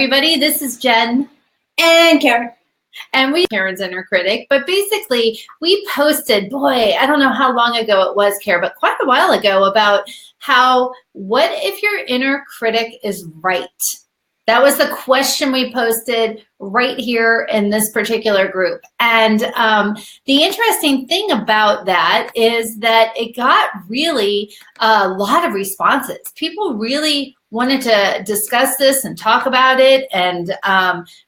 Everybody, this is Jen and Karen. And Karen's Inner Critic. But basically, we posted, boy, I don't know how long ago it was, Karen, but quite a while ago about what if your inner critic is right? That was the question we posted right here in this particular group. And the interesting thing about that is that it got really a lot of responses. People really wanted to discuss this and talk about it and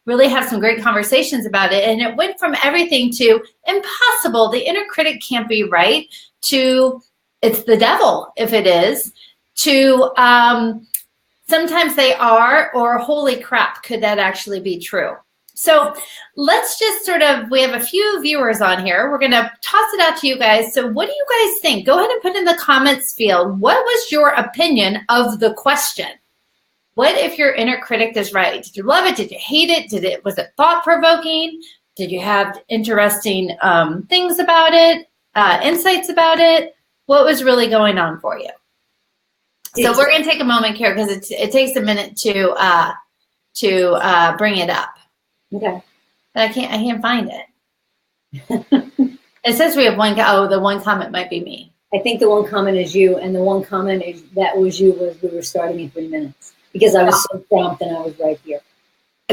really have some great conversations about it. And it went from everything to impossible, the inner critic can't be right, to it's the devil if it is, to sometimes they are, or holy crap, could that actually be true? So let's just we have a few viewers on here. We're going to toss it out to you guys. So what do you guys think? Go ahead and put in the comments field, what was your opinion of the question? What if your inner critic is right? Did you love it? Did you hate it? Was it thought-provoking? Did you have interesting things about it, insights about it? What was really going on for you? So we're going to take a moment, Kara, because it takes a minute to bring it up. Okay. But I can't find it. It says we have one. Oh, the one comment might be me. I think the one comment is you, and the one comment that was you was we were starting in 3 minutes because I was so prompt and I was right here.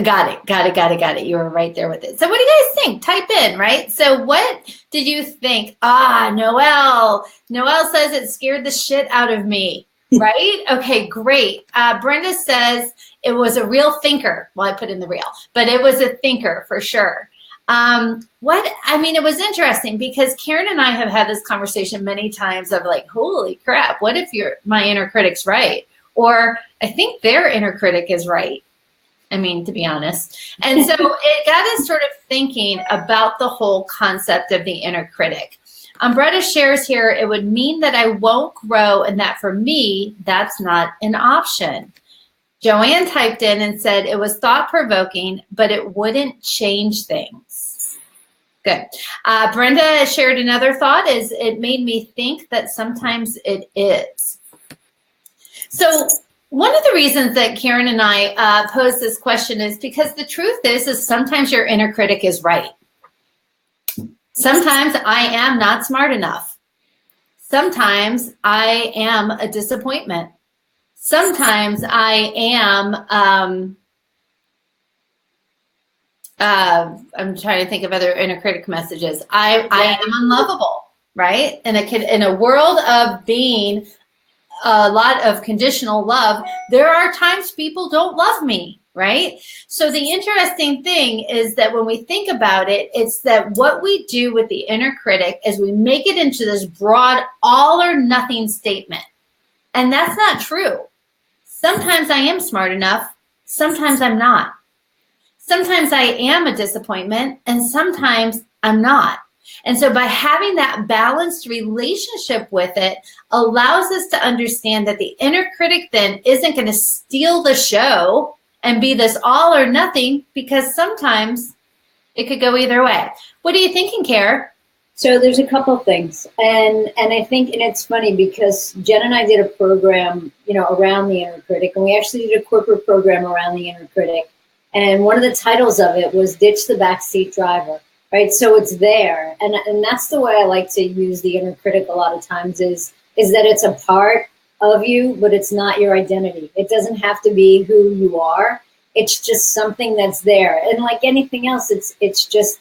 Got it. You were right there with it. So what do you guys think? Type in, right? So what did you think? Noelle says it scared the shit out of me. Right? Okay, great. Brenda says it was a real thinker. Well, I put in the real, but it was a thinker for sure. It was interesting because Karen and I have had this conversation many times of like, holy crap, what if my inner critic's right? Or I think their inner critic is right. I mean, to be honest. And so it got us sort of thinking about the whole concept of the inner critic. Bretta shares here, it would mean that I won't grow and that for me, that's not an option. Joanne typed in and said it was thought-provoking, but it wouldn't change things. Good. Brenda shared another thought is it made me think that sometimes it is. So one of the reasons that Karen and I posed this question is because the truth is sometimes your inner critic is right. Sometimes I am not smart enough. Sometimes I am a disappointment. Sometimes I am, I'm trying to think of other inner critic messages. I am unlovable, right? And in a world of being a lot of conditional love, there are times people don't love me. Right? So the interesting thing is that when we think about it, it's that what we do with the inner critic is we make it into this broad all or nothing statement. And that's not true. Sometimes I am smart enough. Sometimes I'm not. Sometimes I am a disappointment and sometimes I'm not. And so by having that balanced relationship with it allows us to understand that the inner critic then isn't going to steal the show and be this all or nothing, because sometimes it could go either way. What are you thinking, Kara? So there's a couple of things. And I think, and it's funny because Jen and I did a program, around the inner critic, and we actually did a corporate program around the inner critic. And one of the titles of it was Ditch the Backseat Driver, right? So it's there. And that's the way I like to use the inner critic a lot of times is that it's a part of you, but it's not your identity. It doesn't have to be who you are. It's just something that's there. And like anything else, it's just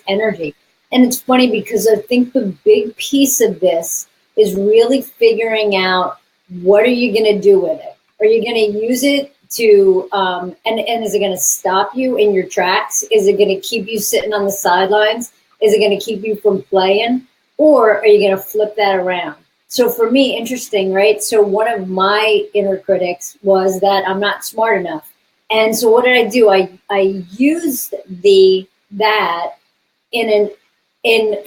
energy. And it's funny because I think the big piece of this is really figuring out what are you going to do with it? Are you going to use it to, and is it going to stop you in your tracks? Is it going to keep you sitting on the sidelines? Is it going to keep you from playing? Or are you going to flip that around? So for me, interesting, right? So one of my inner critics was that I'm not smart enough. And so what did I do? I used that in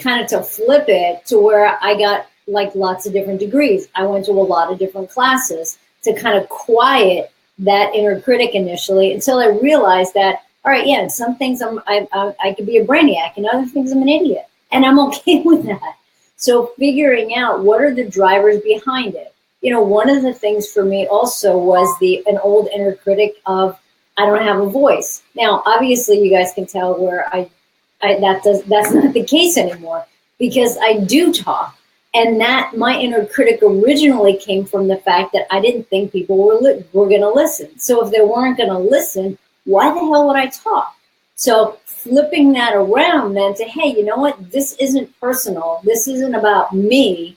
kind of to flip it to where I got like lots of different degrees. I went to a lot of different classes to kind of quiet that inner critic initially until I realized that, all right, yeah, some things I could be a brainiac and other things I'm an idiot. And I'm okay with that. So figuring out what are the drivers behind it. One of the things for me also was an old inner critic of I don't have a voice. Now, obviously, you guys can tell where that's not the case anymore, because I do talk. And that my inner critic originally came from the fact that I didn't think people were going to listen. So if they weren't going to listen, why the hell would I talk? So flipping that around meant, hey, you know what? This isn't personal. This isn't about me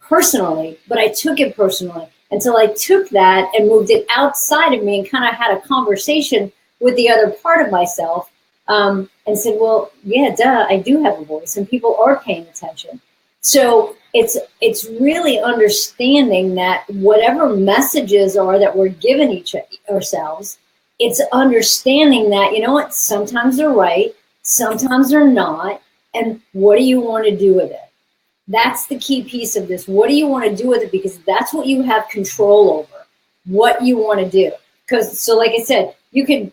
personally, but I took it personally until I took that and moved it outside of me and kind of had a conversation with the other part of myself, and said, well, yeah, duh, I do have a voice and people are paying attention. So it's really understanding that whatever messages are that we're giving ourselves, it's understanding that, you know what, sometimes they're right, sometimes they're not, and what do you want to do with it? That's the key piece of this. What do you want to do with it? Because that's what you have control over, what you want to do. Because, so like I said, you can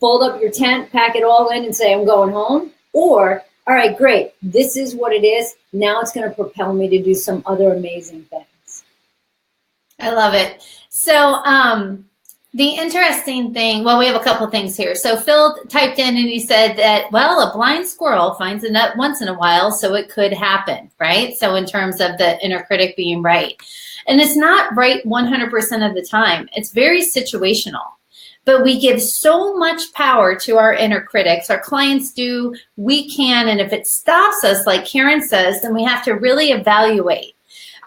fold up your tent, pack it all in and say, I'm going home. Or, all right, great, this is what it is. Now it's going to propel me to do some other amazing things. I love it. So the interesting thing, well, we have a couple things here. So Phil typed in and he said that, well, a blind squirrel finds a nut once in a while, so it could happen, right? So in terms of the inner critic being right. And it's not right 100% of the time. It's very situational. But we give so much power to our inner critics. Our clients do, we can, and if it stops us, like Karen says, then we have to really evaluate.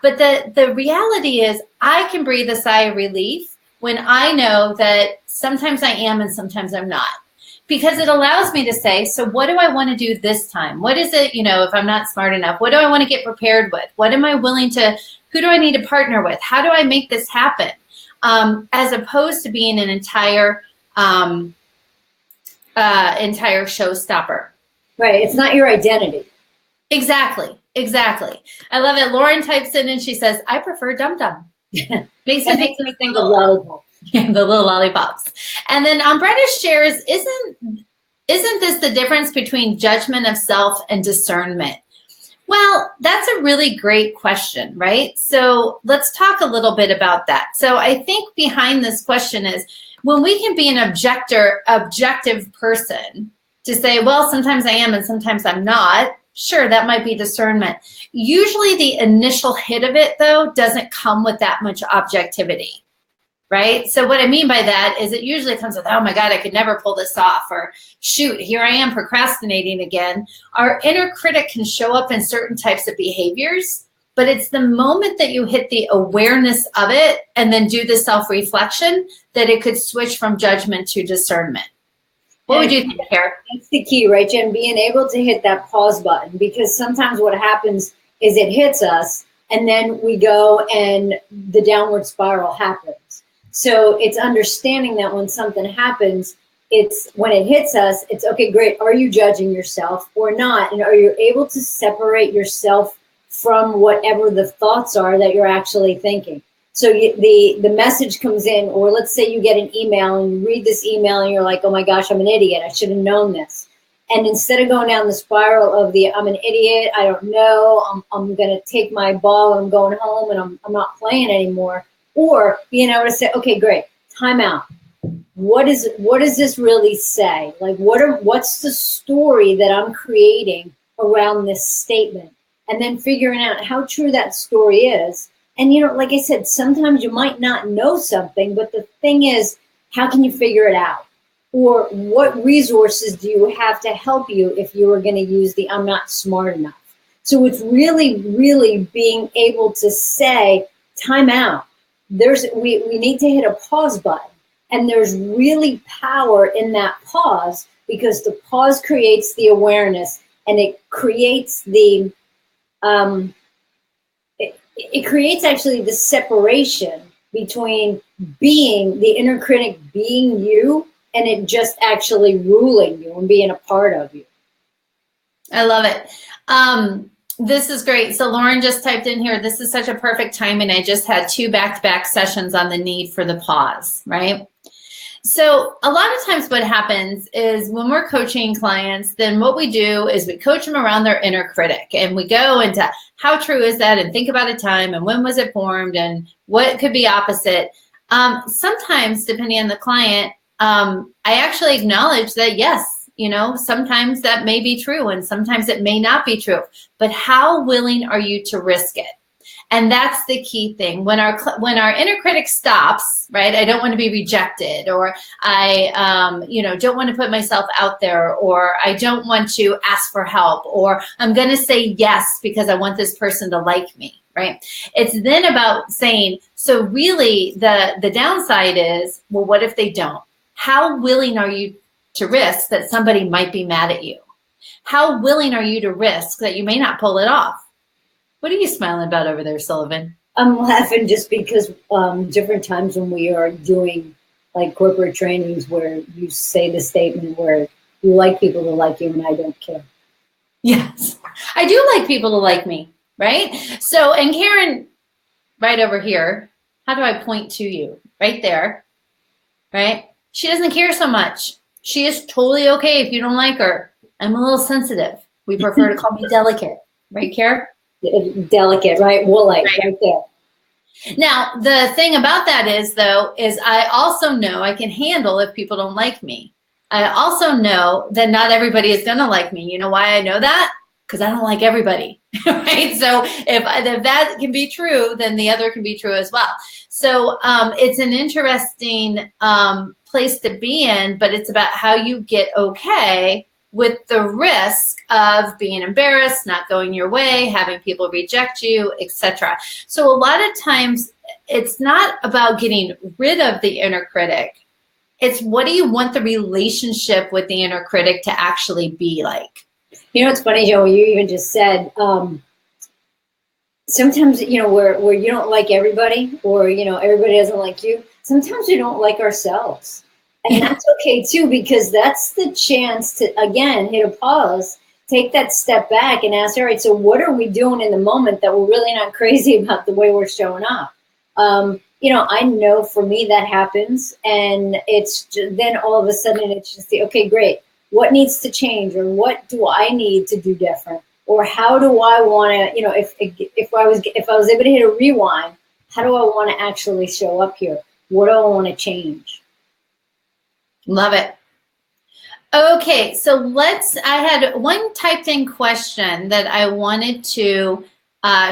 But the reality is I can breathe a sigh of relief when I know that sometimes I am and sometimes I'm not. Because it allows me to say, so what do I want to do this time? What is it, you know, if I'm not smart enough, what do I want to get prepared with? What am I willing to, who do I need to partner with? How do I make this happen? As opposed to being an entire showstopper. Right, it's not your identity. Exactly. I love it. Lauren types in and she says, I prefer Dum Dum. Basically, makes me think of lollipop. Yeah, the little lollipops. And then Brenda shares, isn't this the difference between judgment of self and discernment? Well, that's a really great question, right? So let's talk a little bit about that. So I think behind this question is when we can be an objective person to say, well, sometimes I am and sometimes I'm not. Sure, that might be discernment. Usually the initial hit of it, though, doesn't come with that much objectivity, right? So what I mean by that is it usually comes with, oh my God, I could never pull this off, or shoot, here I am procrastinating again. Our inner critic can show up in certain types of behaviors, but it's the moment that you hit the awareness of it and then do the self-reflection that it could switch from judgment to discernment. What would you think, Kara? That's the key, right, Jen? Being able to hit that pause button, because sometimes what happens is it hits us and then we go and the downward spiral happens. So it's understanding that when something happens, it's when it hits us, it's okay, great. Are you judging yourself or not? And are you able to separate yourself from whatever the thoughts are that you're actually thinking? So the message comes in, or let's say you get an email and you read this email and you're like, oh my gosh, I'm an idiot. I should have known this. And instead of going down the spiral of the I'm an idiot, I don't know, I'm going to take my ball and I'm going home and I'm not playing anymore. Or being able to say, okay, great, time out. What does this really say? Like, what's the story that I'm creating around this statement? And then figuring out how true that story is. And, you know, like I said, sometimes you might not know something, but the thing is, how can you figure it out? Or what resources do you have to help you if you were going to use the I'm not smart enough? So it's really, really being able to say, time out. We need to hit a pause button. And there's really power in that pause, because the pause creates the awareness and it creates the it creates actually the separation between being the inner critic, being you, and it just actually ruling you and being a part of you. I love it. This is great. So Lauren just typed in here, this is such a perfect time, and I just had 2 back-to-back sessions on the need for the pause, right? So a lot of times what happens is when we're coaching clients, then what we do is we coach them around their inner critic, and we go into how true is that, and think about a time, and when was it formed, and what could be opposite. Sometimes, depending on the client, I actually acknowledge that, yes, you know, sometimes that may be true and sometimes it may not be true, but how willing are you to risk it? And that's the key thing. When our inner critic stops, right? I don't want to be rejected, or I, you know, don't want to put myself out there, or I don't want to ask for help, or I'm going to say yes because I want this person to like me, right? It's then about saying, so really the downside is, well, what if they don't? How willing are you to risk that somebody might be mad at you? How willing are you to risk that you may not pull it off? What are you smiling about over there, Sullivan? I'm laughing just because different times when we are doing like corporate trainings where you say the statement where you like people to like you and I don't care. Yes, I do like people to like me, right? So, and Karen, right over here, how do I point to you? Right there, right? She doesn't care so much. She is totally okay if you don't like her. I'm a little sensitive. We prefer to call me delicate, right, Karen? Delicate, right? Woolite, right there. Now, the thing about that is, though, is I also know I can handle if people don't like me. I also know that not everybody is going to like me. You know why I know that? Because I don't like everybody, right? So if that can be true, then the other can be true as well. So it's an interesting place to be in, but it's about how you get okay with the risk of being embarrassed, not going your way, having people reject you, etc. So a lot of times it's not about getting rid of the inner critic. It's what do you want the relationship with the inner critic to actually be like? You know, it's funny, Joe, you even just said, sometimes, you know, where you don't like everybody, or, you know, everybody doesn't like you. Sometimes we don't like ourselves. And that's okay too, because that's the chance to, again, hit a pause, take that step back and ask, all right, so what are we doing in the moment that we're really not crazy about the way we're showing up? You know, I know for me that happens, and it's just, then all of a sudden it's just the, okay, great. What needs to change, or what do I need to do different? Or how do I want to, you know, if I was able to hit a rewind, how do I want to actually show up here? What do I want to change? Love it. Okay, so I had one typed in question that I wanted to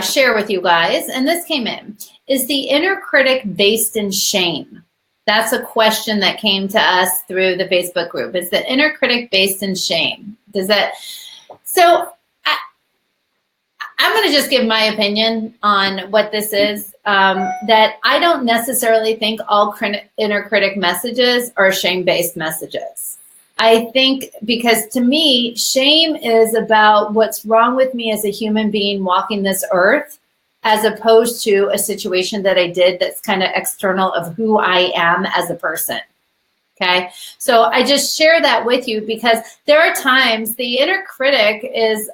share with you guys, and this came in. Is the inner critic based in shame? That's a question that came to us through the Facebook group. Is the inner critic based in shame? So I'm going to just give my opinion on what this is, that I don't necessarily think all inner critic messages are shame-based messages. I think because to me, shame is about what's wrong with me as a human being walking this earth, as opposed to a situation that I did that's kind of external of who I am as a person. Okay, so I just share that with you because there are times the inner critic is,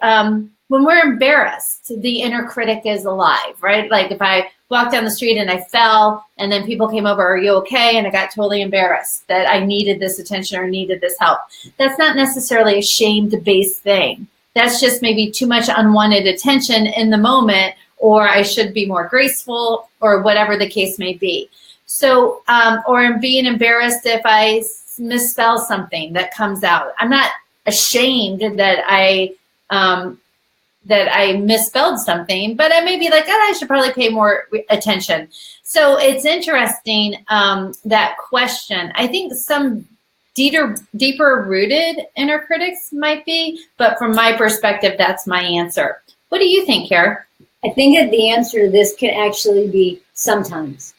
when we're embarrassed, the inner critic is alive, right? Like if I walked down the street and I fell and then people came over, are you okay? And I got totally embarrassed that I needed this attention or needed this help. That's not necessarily a shame-based thing. That's just maybe too much unwanted attention in the moment, or I should be more graceful, or whatever the case may be. So, or being embarrassed if I misspell something that comes out. I'm not ashamed that I misspelled something, but I may be like, oh, I should probably pay more attention. So it's interesting, that question. I think some deeper rooted inner critics might be, but from my perspective, that's my answer. What do you think, Kara? I think that the answer to this can actually be sometimes.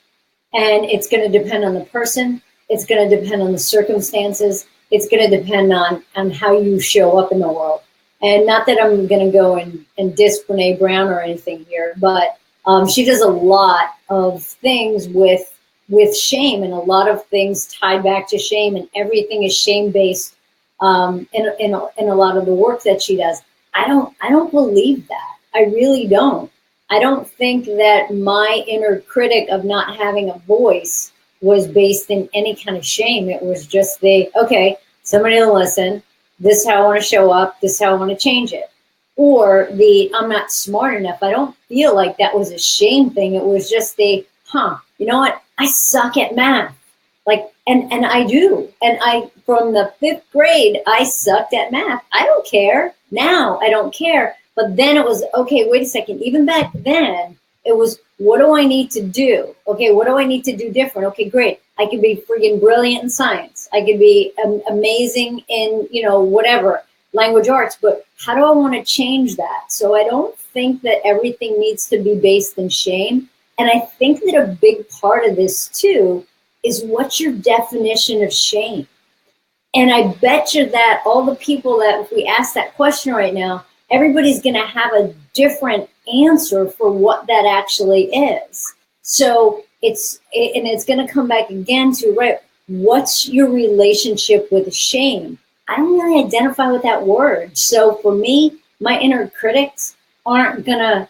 And it's going to depend on the person. It's going to depend on the circumstances. It's going to depend on how you show up in the world. And not that I'm going to go and diss Brene Brown or anything here, but she does a lot of things with shame, and a lot of things tied back to shame, and everything is shame-based in a lot of the work that she does. I don't believe that. I really don't. I don't think that my inner critic of not having a voice was based in any kind of shame. It was just okay, somebody will listen. This is how I want to show up. This is how I want to change it. Or I'm not smart enough. I don't feel like that was a shame thing. It was just you know what? I suck at math. Like, and I do. And from the 5th grade, I sucked at math. I don't care. Now I don't care. But then it was, okay, wait a second. Even back then, it was, what do I need to do? Okay, what do I need to do different? Okay, great. I could be freaking brilliant in science. I could be amazing in, whatever, language arts. But how do I want to change that? So I don't think that everything needs to be based in shame. And I think that a big part of this, too, is what's your definition of shame? And I bet you that all the people that, if we ask that question right now, everybody's going to have a different answer for what that actually is. So it's going to come back again to, right, what's your relationship with shame? I don't really identify with that word. So for me, my inner critics aren't going to,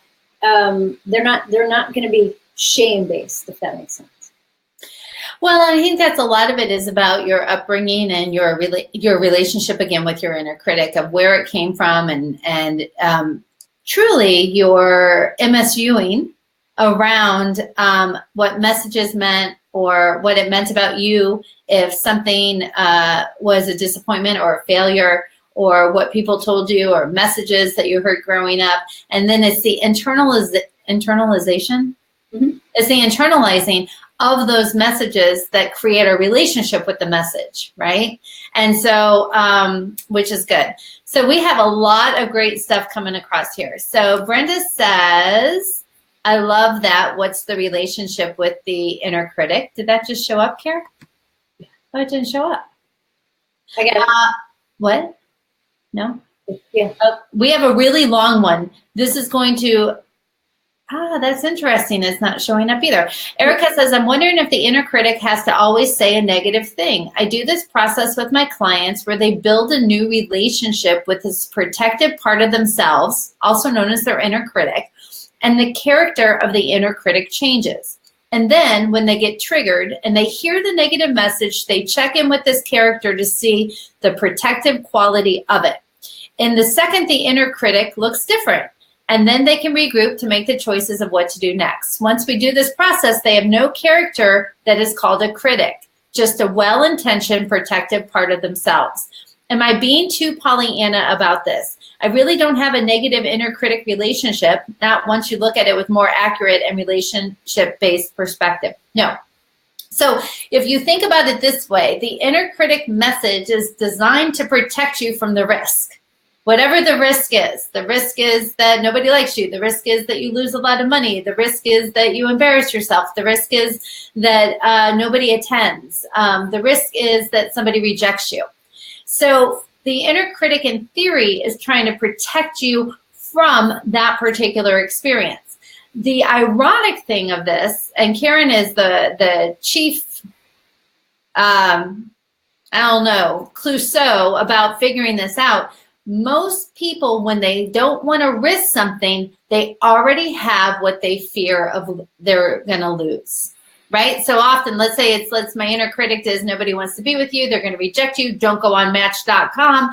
they're not going to be shame-based, if that makes sense. Well, I think that's a lot of it is about your upbringing and your relationship again with your inner critic, of where it came from, and truly your MSUing around what messages meant, or what it meant about you if something was a disappointment or a failure, or what people told you, or messages that you heard growing up. And then it's the internalization. Mm-hmm. It's the internalizing of those messages that create a relationship with the message, right? And so, which is good. So we have a lot of great stuff coming across here. So Brenda says, I love that. What's the relationship with the inner critic? Did that just show up, Kara? Oh, it didn't show up. I got it. What? No? Yeah. We have a really long one. This is going to... that's interesting. It's not showing up either. Erica says, I'm wondering if the inner critic has to always say a negative thing. I do this process with my clients where they build a new relationship with this protective part of themselves, also known as their inner critic, and the character of the inner critic changes. And then when they get triggered and they hear the negative message, they check in with this character to see the protective quality of it. In the second, the inner critic looks different. And then they can regroup to make the choices of what to do next. Once we do this process, they have no character that is called a critic, just a well-intentioned protective part of themselves. Am I being too Pollyanna about this? I really don't have a negative inner critic relationship, not once you look at it with more accurate and relationship-based perspective. No. So if you think about it this way, the inner critic message is designed to protect you from the risk. Whatever the risk is that nobody likes you. The risk is that you lose a lot of money. The risk is that you embarrass yourself. The risk is that nobody attends. The risk is that somebody rejects you. So the inner critic in theory is trying to protect you from that particular experience. The ironic thing of this, and Karen is the chief, Clouseau about figuring this out. Most people, when they don't want to risk something, they already have what they fear of they're going to lose, right? So often, let's say my inner critic is nobody wants to be with you. They're going to reject you. Don't go on Match.com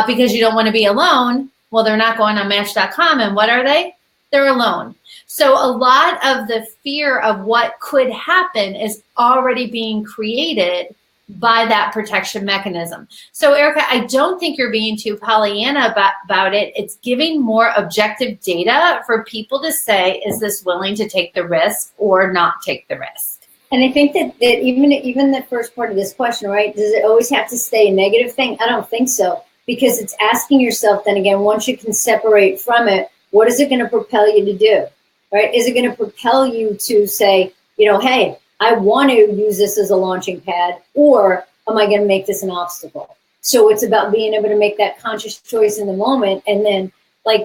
because you don't want to be alone. Well, they're not going on Match.com. And what are they? They're alone. So a lot of the fear of what could happen is already being created by that protection mechanism. So Erica, I don't think you're being too Pollyanna about it. It's giving more objective data for people to say, is this willing to take the risk or not take the risk? And I think that even the first part of this question, right, does it always have to stay a negative thing? I don't think so, because it's asking yourself then again, once you can separate from it, what is it going to propel you to do, right? Is it going to propel you to say, hey, I want to use this as a launching pad, or am I going to make this an obstacle? So it's about being able to make that conscious choice in the moment. And then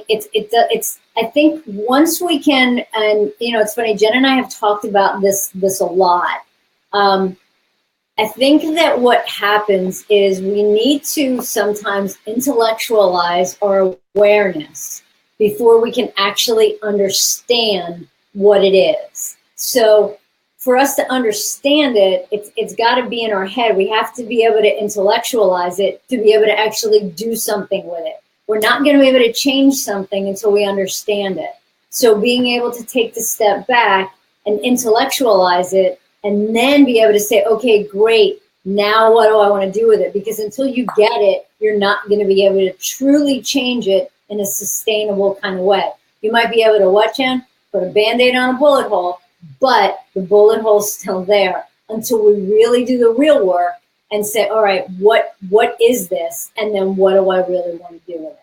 it's I think once we can, and it's funny, Jen and I have talked about this a lot. I think that what happens is we need to sometimes intellectualize our awareness before we can actually understand what it is. So for us to understand it, it's got to be in our head. We have to be able to intellectualize it to be able to actually do something with it. We're not going to be able to change something until we understand it. So being able to take the step back and intellectualize it and then be able to say, okay, great. Now what do I want to do with it? Because until you get it, you're not going to be able to truly change it in a sustainable kind of way. You might be able to, what, Jen? Put a Band-Aid on a bullet hole, but the bullet hole's still there until we really do the real work and say, all right, what is this? And then what do I really want to do with it?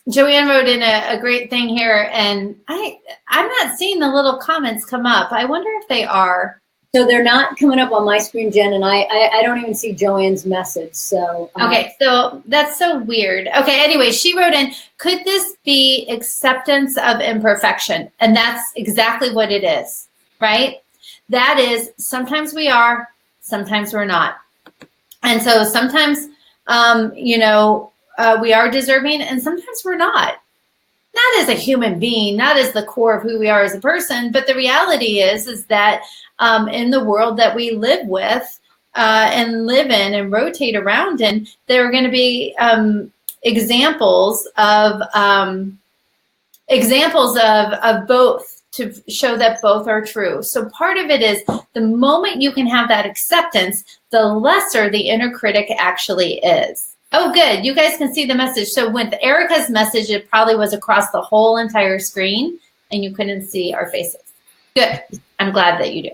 Joanne wrote in a great thing here, and I'm not seeing the little comments come up. I wonder if they are. So they're not coming up on my screen, Jen, and I don't even see Joanne's message. So okay, so that's so weird. Okay, anyway, she wrote in, could this be acceptance of imperfection? And that's exactly what it is, right? That is, sometimes we are, sometimes we're not. And so sometimes, we are deserving, and sometimes we're not. Not as a human being, not as the core of who we are as a person, but the reality is that in the world that we live with and live in and rotate around in, there are going to be examples of both to show that both are true. So part of it is the moment you can have that acceptance, the lesser the inner critic actually is. Oh, good. You guys can see the message. So with Erica's message, it probably was across the whole entire screen and you couldn't see our faces. Good. I'm glad that you do.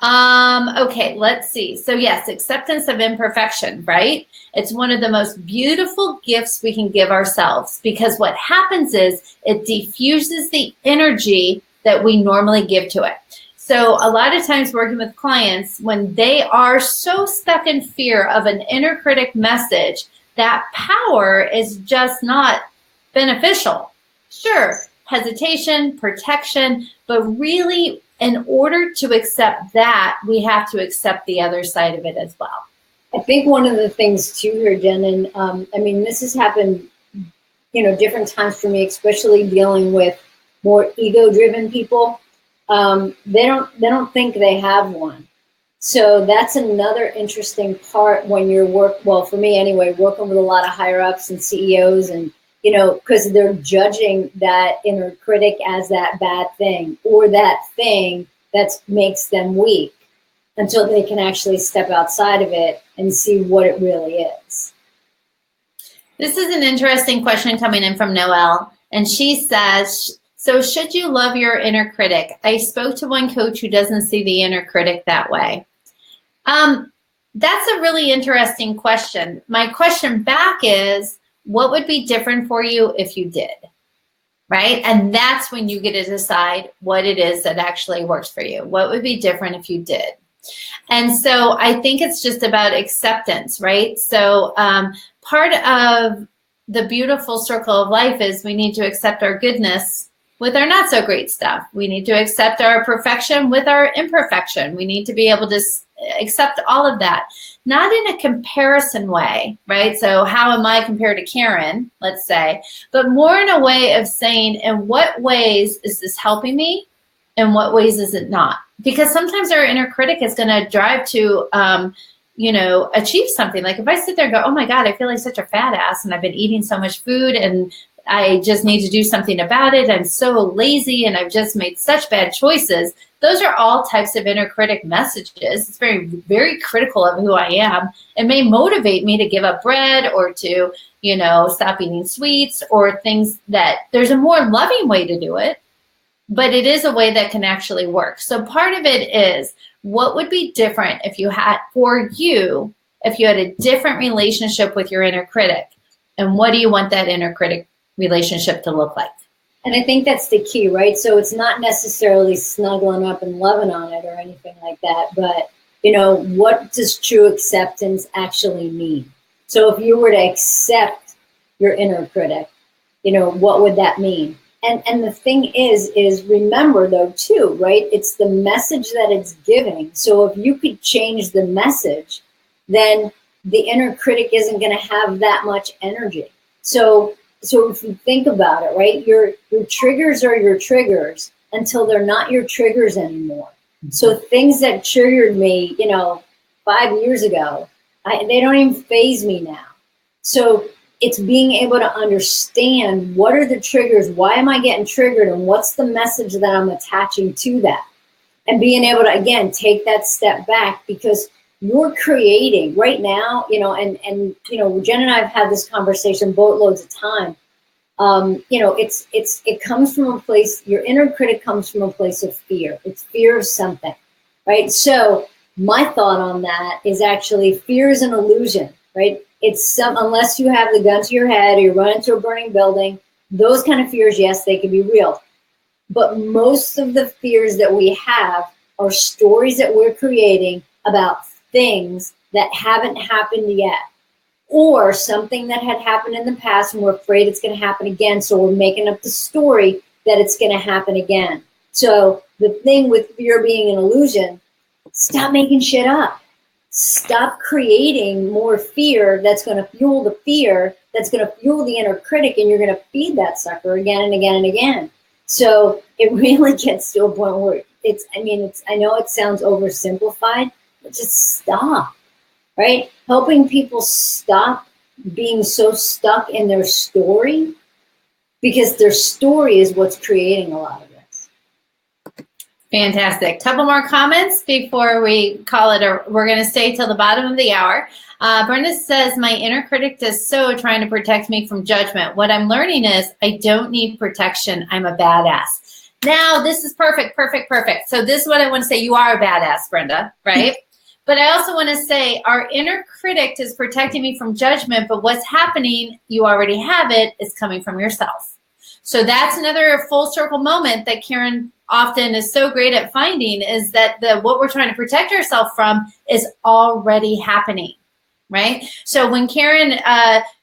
Okay, let's see. So yes, acceptance of imperfection, right? It's one of the most beautiful gifts we can give ourselves, because what happens is it diffuses the energy that we normally give to it. So a lot of times working with clients, when they are so stuck in fear of an inner critic message, that power is just not beneficial. Sure, hesitation, protection, but really in order to accept that, we have to accept the other side of it as well. I think one of the things too here, Jen, and I mean, this has happened, different times for me, especially dealing with more ego-driven people. They don't think they have one. So that's another interesting part when you're for me anyway, working with a lot of higher ups and CEOs, and because they're judging that inner critic as that bad thing or that thing that makes them weak, until they can actually step outside of it and see what it really is. This is an interesting question coming in from Noelle, and she says, so should you love your inner critic? I spoke to one coach who doesn't see the inner critic that way. That's a really interesting question. My question back is, what would be different for you if you did, right? And that's when you get to decide what it is that actually works for you. What would be different if you did? And so I think it's just about acceptance, right? So part of the beautiful circle of life is we need to accept our goodness with our not so great stuff. We need to accept our perfection with our imperfection. We need to be able to accept all of that, not in a comparison way, right? So how am I compared to Karen, let's say, but more in a way of saying, in what ways is this helping me? In what ways is it not? Because sometimes our inner critic is going to drive to, achieve something. Like if I sit there and go, oh my God, I feel like such a fat ass and I've been eating so much food and I just need to do something about it. I'm so lazy and I've just made such bad choices. Those are all types of inner critic messages. It's very, very critical of who I am. It may motivate me to give up bread or to, stop eating sweets or things that there's a more loving way to do it, but it is a way that can actually work. So part of it is, what would be different if you had a different relationship with your inner critic? And what do you want that inner critic relationship to look like? And I think that's the key, right? So it's not necessarily snuggling up and loving on it or anything like that, but what does true acceptance actually mean? So if you were to accept your inner critic, what would that mean? And the thing is remember though too, right? It's the message that it's giving. So if you could change the message, then the inner critic isn't going to have that much energy. So if you think about it, right, your triggers are your triggers until they're not your triggers anymore. So things that triggered me, 5 years ago, they don't even faze me now. So it's being able to understand what are the triggers, why am I getting triggered, and what's the message that I'm attaching to that. and being able to, again, take that step back, because you're creating right now, and Jen and I have had this conversation boatloads of time. It comes from a place, your inner critic comes from a place of fear. It's fear of something, right? So my thought on that is actually fear is an illusion, right? Unless you have the gun to your head or you run into a burning building, those kind of fears, yes, they can be real. But most of the fears that we have are stories that we're creating about things that haven't happened yet, or something that had happened in the past and we're afraid it's going to happen again. So we're making up the story that it's going to happen again. So the thing with fear being an illusion, stop making shit up. Stop creating more fear that's going to fuel the fear, that's going to fuel the inner critic, and you're going to feed that sucker again and again and again. So it really gets to a point where I know it sounds oversimplified, but just stop, right? Helping people stop being so stuck in their story, because their story is what's creating a lot of this. Fantastic. Couple more comments before we call it we're going to stay till the bottom of the hour. Brenda says, my inner critic is so trying to protect me from judgment. What I'm learning is I don't need protection. I'm a badass. Now, this is perfect. So this is what I want to say. You are a badass, Brenda, right? But I also want to say our inner critic is protecting me from judgment, but what's happening, you already have it, is coming from yourself. So that's another full circle moment that Karen often is so great at finding, is that what we're trying to protect ourselves from is already happening, right? So when Karen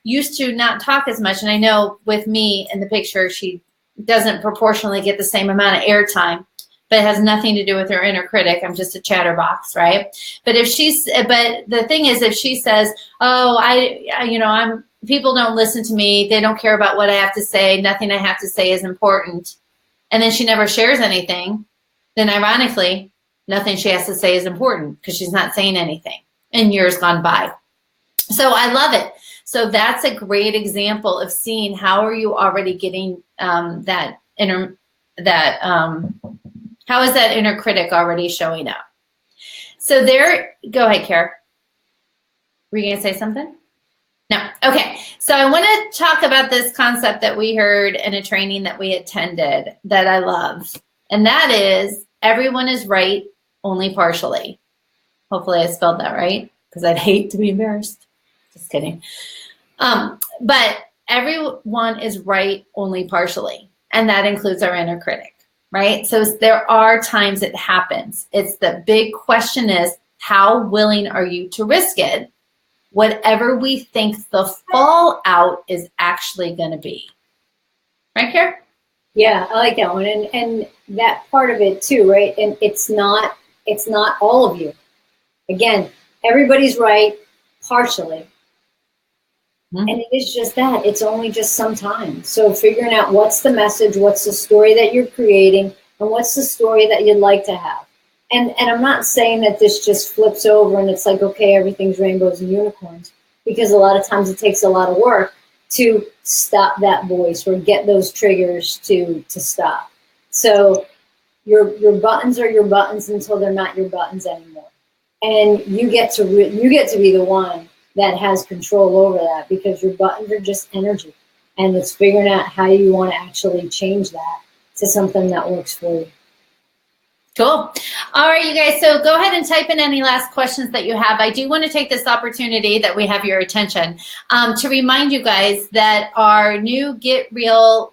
used to not talk as much, and I know with me in the picture, she doesn't proportionally get the same amount of airtime, but it has nothing to do with her inner critic. I'm just a chatterbox, right? But the thing is, if she says, oh, people don't listen to me, they don't care about what I have to say, nothing I have to say is important, and then she never shares anything, then ironically, nothing she has to say is important because she's not saying anything, and years gone by. So I love it. So that's a great example of seeing how are you already getting how is that inner critic already showing up? So go ahead, Kara. Were you going to say something? No. Okay. So I want to talk about this concept that we heard in a training that we attended that I love. And that is, everyone is right, only partially. Hopefully I spelled that right, because I'd hate to be embarrassed. Just kidding. But everyone is right, only partially. And that includes our inner critic, right? So there are times it happens. It's the big question is, how willing are you to risk it? Whatever we think the fallout is actually going to be. Right, Kara? Yeah, I like that one. And that part of it too, right? And it's not all of you. Again, everybody's right partially. Mm-hmm. And it is just that. It's only just sometimes. So figuring out what's the message, what's the story that you're creating, and what's the story that you'd like to have. And I'm not saying that this just flips over and it's like, okay, everything's rainbows and unicorns, because a lot of times it takes a lot of work to stop that voice or get those triggers to stop. So your buttons are your buttons until they're not your buttons anymore. And you get to be the one that has control over that, because your buttons are just energy. And it's figuring out how you want to actually change that to something that works for you. Cool. All right, you guys. So go ahead and type in any last questions that you have. I do want to take this opportunity that we have your attention to remind you guys that our new Get Real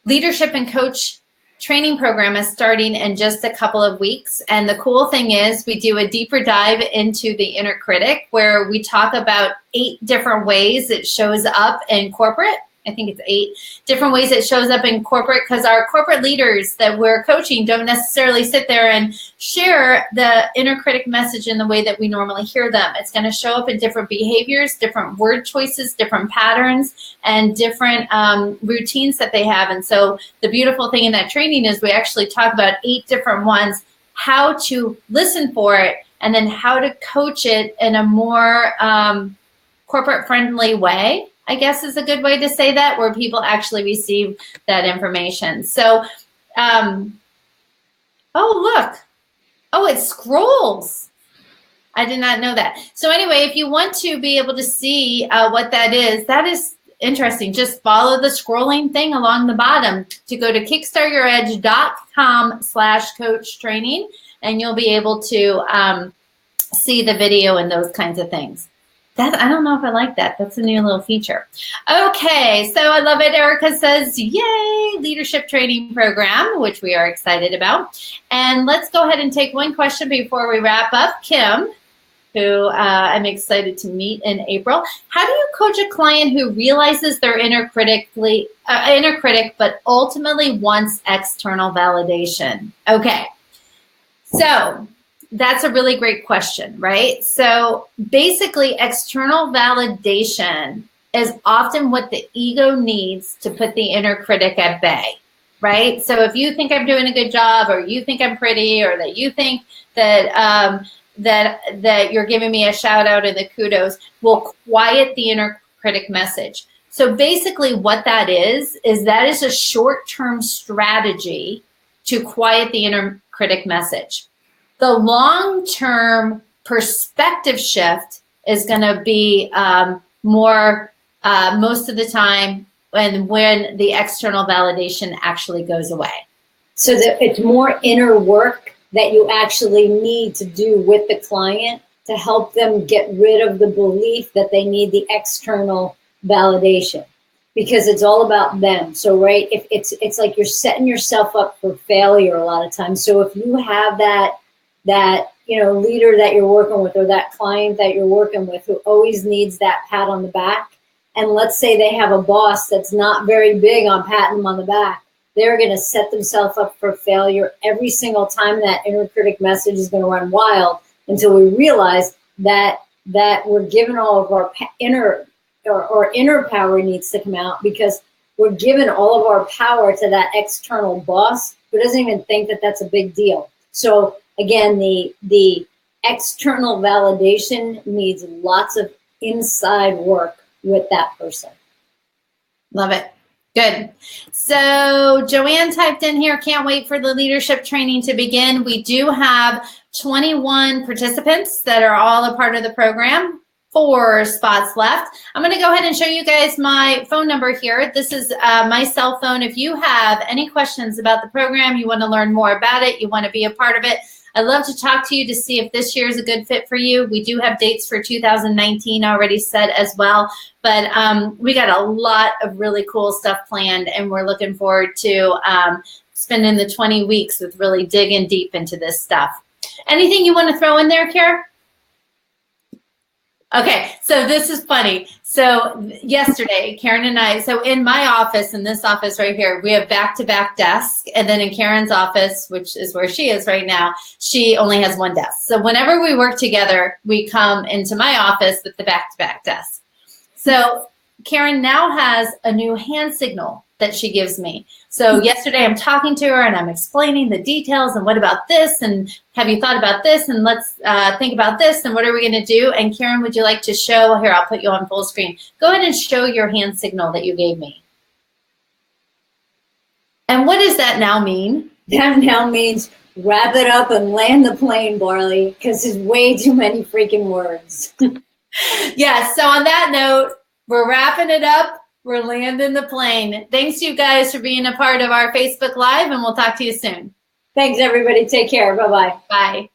leadership and coach training program is starting in just a couple of weeks. And the cool thing is we do a deeper dive into the inner critic, where we talk about 8 different ways it shows up in corporate. I think it's 8 different ways it shows up in corporate, because our corporate leaders that we're coaching don't necessarily sit there and share the inner critic message in the way that we normally hear them. It's going to show up in different behaviors, different word choices, different patterns, and different routines that they have. And so the beautiful thing in that training is we actually talk about 8 different ones, how to listen for it, and then how to coach it in a more corporate friendly way, I guess is a good way to say that, where people actually receive that information. So Oh, look. Oh, it scrolls. I did not know that. So anyway, if you want to be able to see what that is interesting. Just follow the scrolling thing along the bottom to go to kickstartyouredge.com/coach training, and you'll be able to see the video and those kinds of things. I don't know if I like that. That's a new little feature. Okay, so I love it. Erica says, yay, leadership training program, which we are excited about. And let's go ahead and take one question before we wrap up. Kim, who I'm excited to meet in April. How do you coach a client who realizes they're inner critic, but ultimately wants external validation? Okay, so that's a really great question, right? So basically, external validation is often what the ego needs to put the inner critic at bay, right? So if you think I'm doing a good job, or you think I'm pretty, or that you think that that you're giving me a shout out and the kudos, will quiet the inner critic message. So basically what that is a short-term strategy to quiet the inner critic message. The long-term perspective shift is going to be more most of the time when the external validation actually goes away. So that it's more inner work that you actually need to do with the client to help them get rid of the belief that they need the external validation, because it's all about them. So, right, if it's like you're setting yourself up for failure a lot of times. So if you have that leader that you're working with, or that client that you're working with, who always needs that pat on the back, and let's say they have a boss that's not very big on patting them on the back, they're going to set themselves up for failure every single time. That inner critic message is going to run wild until we realize that we're given all of our inner power needs to come out, because we're giving all of our power to that external boss who doesn't even think that that's a big deal. So again, the external validation needs lots of inside work with that person. Love it. Good. So Joanne typed in here, can't wait for the leadership training to begin. We do have 21 participants that are all a part of the program. 4 spots left. I'm going to go ahead and show you guys my phone number here. This is my cell phone. If you have any questions about the program, you want to learn more about it, you want to be a part of it, I'd love to talk to you to see if this year is a good fit for you. We do have dates for 2019 already set as well, but we got a lot of really cool stuff planned, and we're looking forward to spending the 20 weeks with really digging deep into this stuff. Anything you want to throw in there, Kara? Okay, so this is funny. So yesterday, Karen and I, so in my office, in this office right here, we have back-to-back desks. And then in Karen's office, which is where she is right now, she only has one desk. So whenever we work together, we come into my office with the back-to-back desk. So Karen now has a new hand signal that she gives me. So yesterday I'm talking to her and I'm explaining the details and what about this, and have you thought about this, and let's think about this, and what are we going to do? And Karen, would you like to show, here, I'll put you on full screen. Go ahead and show your hand signal that you gave me. And what does that now mean? That now means wrap it up and land the plane, Barley, because there's way too many freaking words. Yeah, so on that note, we're wrapping it up. We're landing the plane. Thanks, you guys, for being a part of our Facebook Live, and we'll talk to you soon. Thanks, everybody. Take care. Bye-bye. Bye.